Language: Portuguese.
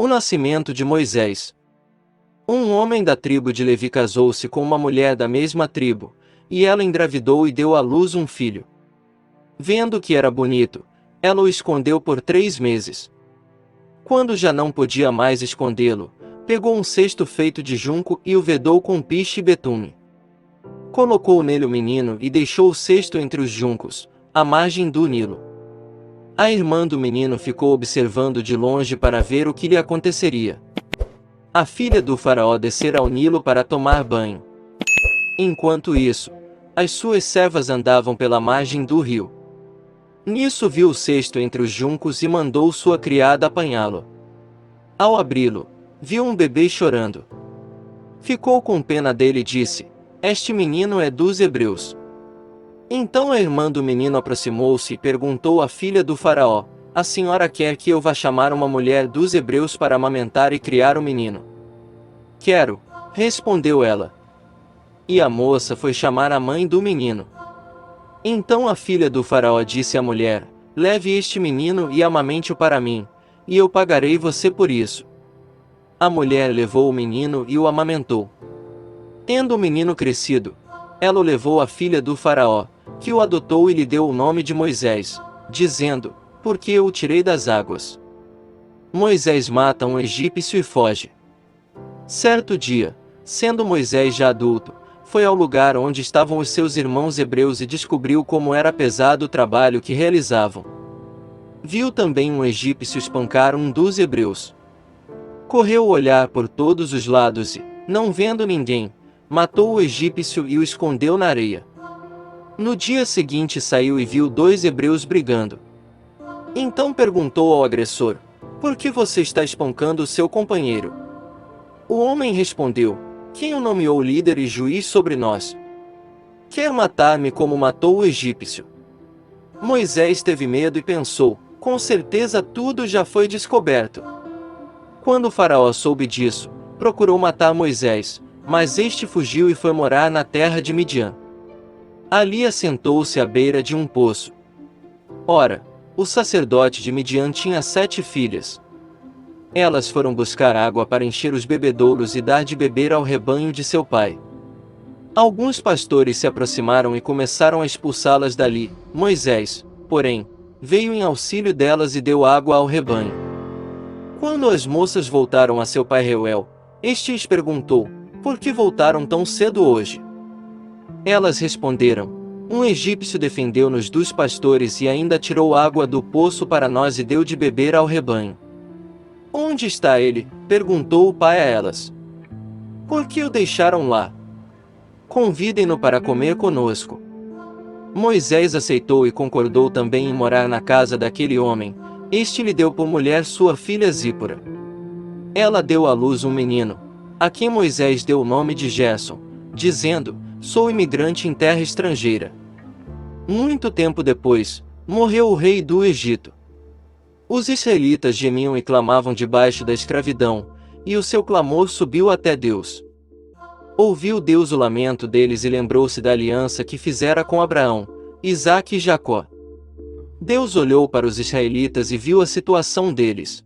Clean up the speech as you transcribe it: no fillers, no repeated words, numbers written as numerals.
O nascimento de Moisés. Um homem da tribo de Levi casou-se com uma mulher da mesma tribo, e ela engravidou e deu à luz um filho. Vendo que era bonito, ela o escondeu por 3 meses. Quando já não podia mais escondê-lo, pegou um cesto feito de junco e o vedou com piche e betume. Colocou nele o menino e deixou o cesto entre os juncos, à margem do Nilo. A irmã do menino ficou observando de longe para ver o que lhe aconteceria. A filha do faraó descera ao Nilo para tomar banho. Enquanto isso, as suas servas andavam pela margem do rio. Nisso viu o cesto entre os juncos e mandou sua criada apanhá-lo. Ao abri-lo, viu um bebê chorando. Ficou com pena dele e disse: "Este menino é dos hebreus." Então a irmã do menino aproximou-se e perguntou à filha do faraó: "A senhora quer que eu vá chamar uma mulher dos hebreus para amamentar e criar o menino?" "Quero", respondeu ela. E a moça foi chamar a mãe do menino. Então a filha do faraó disse à mulher: "Leve este menino e amamente-o para mim, e eu pagarei você por isso." A mulher levou o menino e o amamentou. Tendo o menino crescido, ela o levou à filha do faraó, que o adotou e lhe deu o nome de Moisés, dizendo: "Porque eu o tirei das águas." Moisés mata um egípcio e foge. Certo dia, sendo Moisés já adulto, foi ao lugar onde estavam os seus irmãos hebreus e descobriu como era pesado o trabalho que realizavam. Viu também um egípcio espancar um dos hebreus. Correu olhar por todos os lados e, não vendo ninguém, matou o egípcio e o escondeu na areia. No dia seguinte saiu e viu 2 hebreus brigando. Então perguntou ao agressor: "Por que você está espancando o seu companheiro?" O homem respondeu: "Quem o nomeou líder e juiz sobre nós? Quer matar-me como matou o egípcio?" Moisés teve medo e pensou: "Com certeza tudo já foi descoberto." Quando o faraó soube disso, procurou matar Moisés, mas este fugiu e foi morar na terra de Midian. Ali assentou-se à beira de um poço. Ora, o sacerdote de Midian tinha 7 filhas. Elas foram buscar água para encher os bebedouros e dar de beber ao rebanho de seu pai. Alguns pastores se aproximaram e começaram a expulsá-las dali. Moisés, porém, veio em auxílio delas e deu água ao rebanho. Quando as moças voltaram a seu pai Reuel, este lhes perguntou: "Por que voltaram tão cedo hoje?" Elas responderam: "Um egípcio defendeu-nos dos pastores e ainda tirou água do poço para nós e deu de beber ao rebanho." "Onde está ele?" perguntou o pai a elas. "Por que o deixaram lá? Convidem-no para comer conosco." Moisés aceitou e concordou também em morar na casa daquele homem. Este lhe deu por mulher sua filha Zípora. Ela deu à luz um menino, a quem Moisés deu o nome de Gerson, dizendo: "Sou imigrante em terra estrangeira." Muito tempo depois, morreu o rei do Egito. Os israelitas gemiam e clamavam debaixo da escravidão, e o seu clamor subiu até Deus. Ouviu Deus o lamento deles e lembrou-se da aliança que fizera com Abraão, Isaque e Jacó. Deus olhou para os israelitas e viu a situação deles.